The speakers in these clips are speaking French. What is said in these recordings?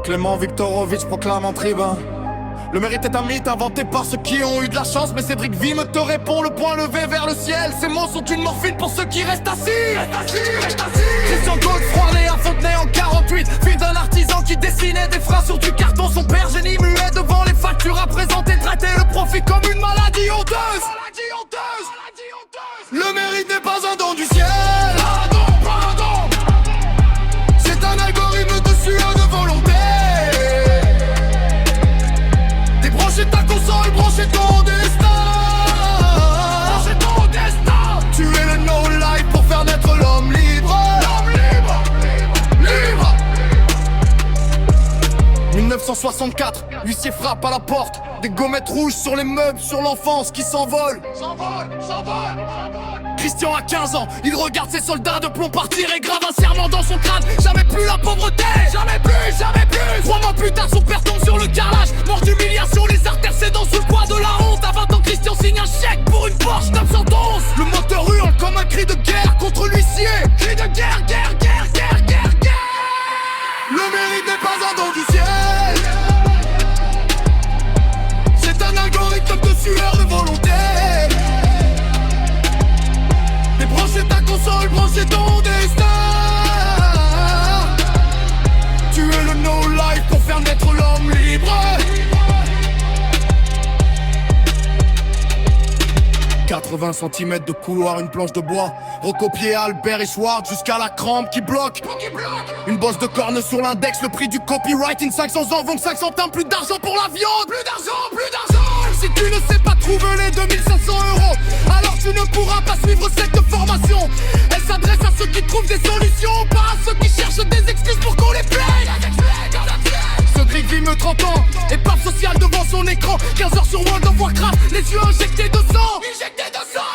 Clément Viktorovitch proclame en tribun. Le mérite est un mythe inventé par ceux qui ont eu de la chance. Mais Cédric Vime te répond, le poing levé vers le ciel. Ces mots sont une morphine pour ceux qui restent assis. Christian Godefroy né à Fontenay en 48, fils d'un artisan qui dessinait des phrases sur du carton. Son père génie muet devant les factures a présenté, traité le profit comme une maladie honteuse. Le mérite n'est pas un don du ciel. C'est un algorithme de sueur de volonté. Débrancher ta console, brancher ton destin. Tu es le no-life pour faire naître l'homme libre. 1964, l'huissier frappe à la porte. Des gommettes rouges sur les meubles, sur l'enfance qui s'envole. Christian a 15 ans, il regarde ses soldats de plomb partir et grave un serment dans son crâne. Jamais plus la pauvreté, jamais plus. 3 mois plus tard, son père tombe sur le carrelage. Mort d'humiliation, les artères cédant sous le poids de la honte. À 20 ans, Christian signe un chèque pour une Porsche 911. Le moteur hurle comme un cri de guerre contre l'huissier. Cri de guerre. Le mérite n'est pas un don du ciel. C'est un algorithme de sueur de volonté. Débrancher ta console, brancher ton destin. Tu es le no-life pour faire naître l'homme libre. 80 cm de couloir, une planche de bois. Recopié Albert et Schwartz jusqu'à la crampe qui bloque. Une bosse de corne sur l'index, le prix du copywriting. 500 ans vont 500 ans, plus d'argent pour la viande. Plus d'argent. Si tu ne sais pas trouver les 2500 euros, alors tu ne pourras pas suivre cette formation. Elle s'adresse à ceux qui trouvent des solutions, pas à ceux qui cherchent des excuses pour qu'on les playe. Cédric Vime 30 ans, épave sociale devant son écran. 15h sur World of Warcraft, les yeux injectés de sang.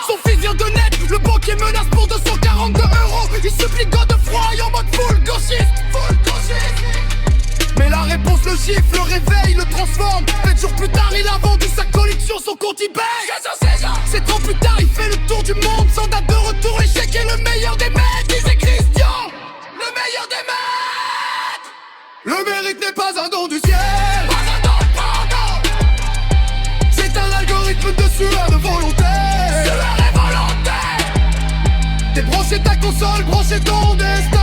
Son fils vient de naître, le banquier menace pour 242 euros. Il supplie Godefroy en mode full gauchiste. Mais la réponse le gifle, le réveil, le transforme. 7 jours plus tard, il a vendu sa collection, son compte eBay. 7 ans plus tard, il fait le tour du monde sans date de retour. L'échec est le meilleur des maîtres, disait Christian. Le meilleur des maîtres. Le mérite n'est pas un don du ciel. C'est un algorithme de sueur de volonté. Débrancher ta console, brancher ton destin.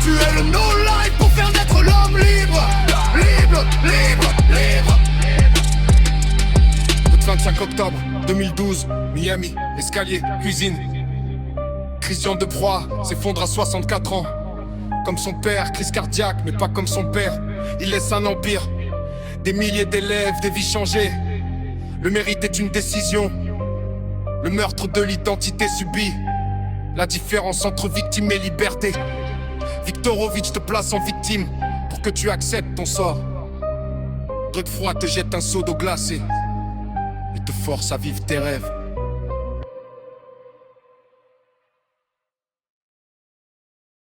Tu es le no-life pour faire naître l'homme libre. Le 25 octobre 2012, Miami, escalier, cuisine. Christian de Proie s'effondre à 64 ans. Comme son père, crise cardiaque, mais pas comme son père. Il laisse un empire, des milliers d'élèves, des vies changées. Le mérite est une décision. Le meurtre de l'identité subie. La différence entre victime et liberté. Viktorovitch te place en victime pour que tu acceptes ton sort. Godefroy te jette un seau d'eau glacée et te force à vivre tes rêves.